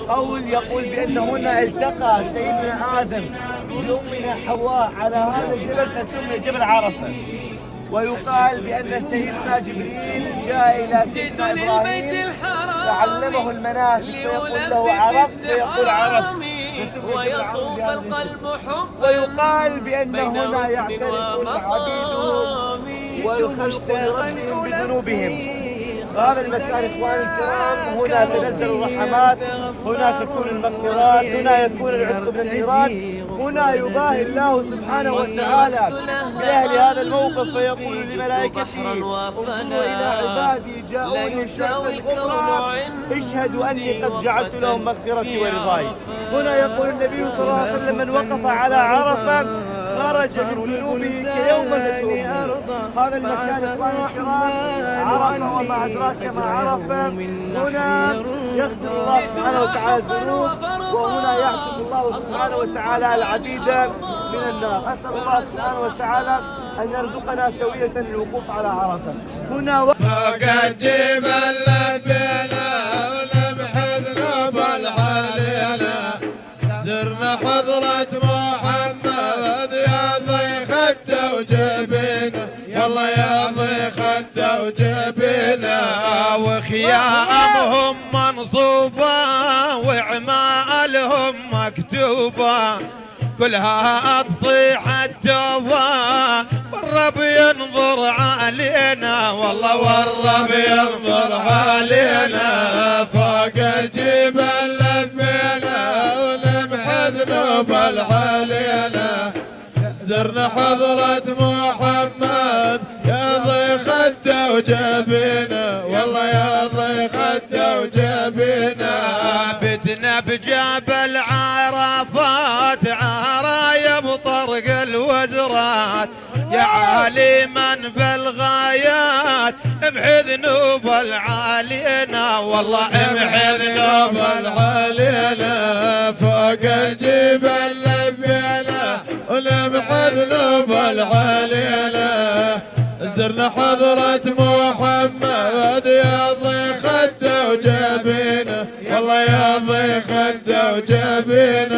قول يقول بأن هنا التقى سيدنا آدم بأمنا حواء على هذا الجبل فسمي جبل عرفة. ويقال بأن سيدنا جبريل جاء إلى سيدنا إبراهيم فعلمه المناسك فيقول له عرفت فيقول عرفت فسمي جبل عرفة. ويقال بأن هنا يعترف عبيدهم ويخلقون بذنوبهم. هذا المكان اخواني الكرام هنا تنزل الرحمات، هنا تكون المغفرات، هنا يكون العتق من النيران، هنا يباهي الله سبحانه وتعالى بأهل هذا الموقف فيقول لملائكته انظروا إلى عبادي جاءوني شهد الغفران اشهدوا أني قد جعلت لهم مغفرتي ورضاي. هنا يقول النبي صلى الله عليه وسلم من وقف على عرفة خرج من ذنوبه كيوم تتوب. هذا المكان اخواني الكرام عرفة وما أدراك ما عرفة. هنا يغفر الله سبحانه وتعالى الذنوب وهنا يعتق الله سبحانه وتعالى العبيد من النار. أسأل الله سبحانه وتعالى أن يرزقنا سوية الوقوف على عرفة. هنا فوق الجبل لبينا ولمح ذنوب الحليلة زرنا حضرة محمد يا ضي خده وجبينا والله يا ضي خده وجبينا. وخيامهم منصوبة وعمالهم مكتوبة كلها تصيح التوبة والرب ينظر علينا والله والرب ينظر علينا. فوق الجبل لبينا ولمح ذنوب الحليلة زرنا حضرة محمد يا ضي خده وجبينا والله يا ضي خده وجبينا. بتنا بجبل عرفات عرايب طرق الوزرات يا عالما بالغايات امحي ذنوب العالينا والله امحي ذنوب العالينا. فوق الجبل لبينا ولمح ذنوب العالينا زرنا حضرة محمد يا ضي خده وجبينا والله يا ضي خده وجبينا.